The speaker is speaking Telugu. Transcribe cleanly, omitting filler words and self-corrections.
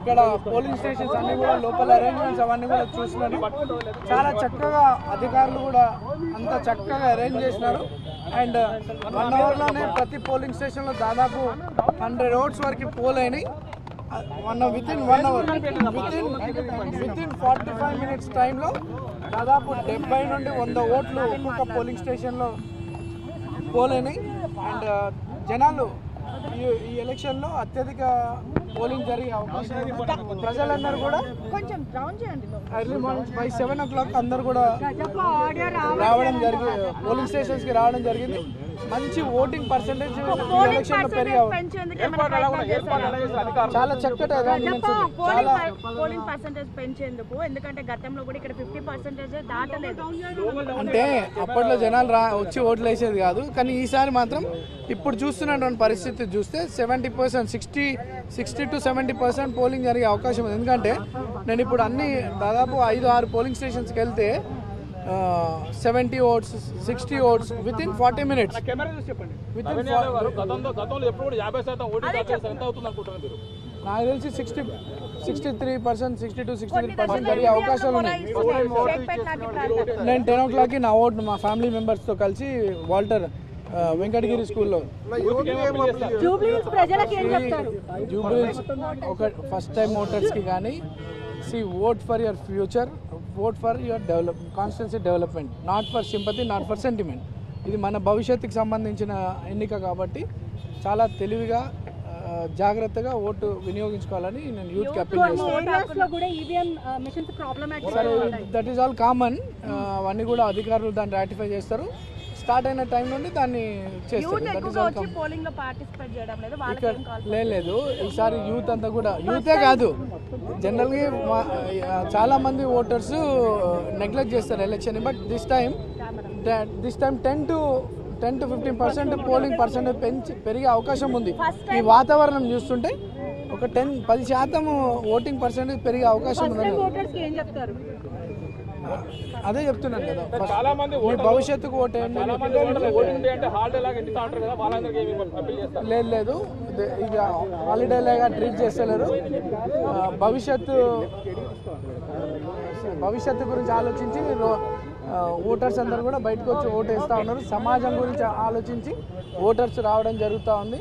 ఇక్కడ పోలింగ్ స్టేషన్స్ అన్నీ కూడా లోపల అరేంజ్మెంట్స్ అవన్నీ కూడా చూసినారు. చాలా చక్కగా అధికారులు కూడా అంత చక్కగా అరేంజ్ చేసినారు. అండ్ 1 అవర్లోనే ప్రతి పోలింగ్ స్టేషన్లో దాదాపు 100 ఓట్స్ వరకు పోల్ అయినాయి. వితిన్ 1 అవర్ వితిన్ 45 మినిట్స్ టైంలో దాదాపు 70 నుండి 100 ఓట్లు ఒక్కొక్క పోలింగ్ స్టేషన్లో పోల్ అయినాయి. అండ్ జనాలు ఈ ఎలక్షన్లో అత్యధిక పోలింగ్ జరిగే అవకాశం ప్రజలందరూ కూడా కొంచెం ఎర్లీ మార్నింగ్ బై 7 o'clock అందరూ కూడా రావడం జరిగింది, పోలింగ్ స్టేషన్స్కి రావడం జరిగింది. మంచి ఓటింగ్ పర్సెంటేజ్ ఎలక్షన్ లో పెరిగే చాలా చక్కటి పోలింగ్ పర్సెంటేజ్ పెంచేందుకు, ఎందుకంటే గతంలో కూడా ఇక్కడ 50% దాటలేదు. అంటే అప్పట్లో జనాలు వచ్చి ఓట్లు వేసేది కాదు, కానీ ఈసారి మాత్రం ఇప్పుడు చూస్తున్నటువంటి పరిస్థితి చూస్తే 70%, 60 to 70% పోలింగ్ జరిగే అవకాశం ఉంది. ఎందుకంటే నేను ఇప్పుడు దాదాపు 5-6 పోలింగ్ స్టేషన్స్కి వెళ్తే 70 ఓట్స్, 60 ఓట్స్ వితిన్ 40 మినిట్స్. నాకు తెలిసి 63%, 62-63% జరిగే అవకాశాలు ఉన్నాయి. నేను 10 o'clock నా ఓటు మా ఫ్యామిలీ మెంబర్స్తో కలిసి వాల్టర్ వెంకటగిరి స్కూల్లో జూబ్లీహిల్స్ ఒక ఫస్ట్ టైం ఓటర్స్కి కానీ vote for your future, vote for your constituency development, not for sympathy, not for sentiment. ఇది మన భవిష్యత్తుకి సంబంధించిన ఎన్నిక కాబట్టి చాలా తెలివిగా జాగ్రత్తగా ఓటు వినియోగించుకోవాలని నేను యూత్కి అప్పీల్ చేస్తాను. సరే, దట్ ఈస్ ఆల్ కామన్. అవన్నీ కూడా అధికారులు దాన్ని రాటిఫై చేస్తారు. స్టార్ట్ అయిన టైం నుండి దాన్ని చేస్తారు. లేదు, ఈసారి యూత్ అంతా కూడా, యూతే కాదు జనరల్గా చాలా మంది ఓటర్స్ నెగ్లెక్ట్ చేస్తారు election. But this time 10 to 15% polling percentage పెరిగే అవకాశం ఉంది. ఈ వాతావరణం చూస్తుంటే ఒక 10% ఓటింగ్ పర్సెంటేజ్ పెరిగే అవకాశం ఉంది. అదే చెప్తున్నాను కదా, మీ భవిష్యత్తుకు ఓటేయండి. లేదు, ఇక హాలిడే లాగా ట్రీట్ చేస్తలేరు. భవిష్యత్తు గురించి ఆలోచించి ఓటర్స్ అందరూ కూడా బయటకు వచ్చి ఓటు వేస్తూ ఉన్నారు. సమాజం గురించి ఆలోచించి ఓటర్స్ రావడం జరుగుతూ ఉంది.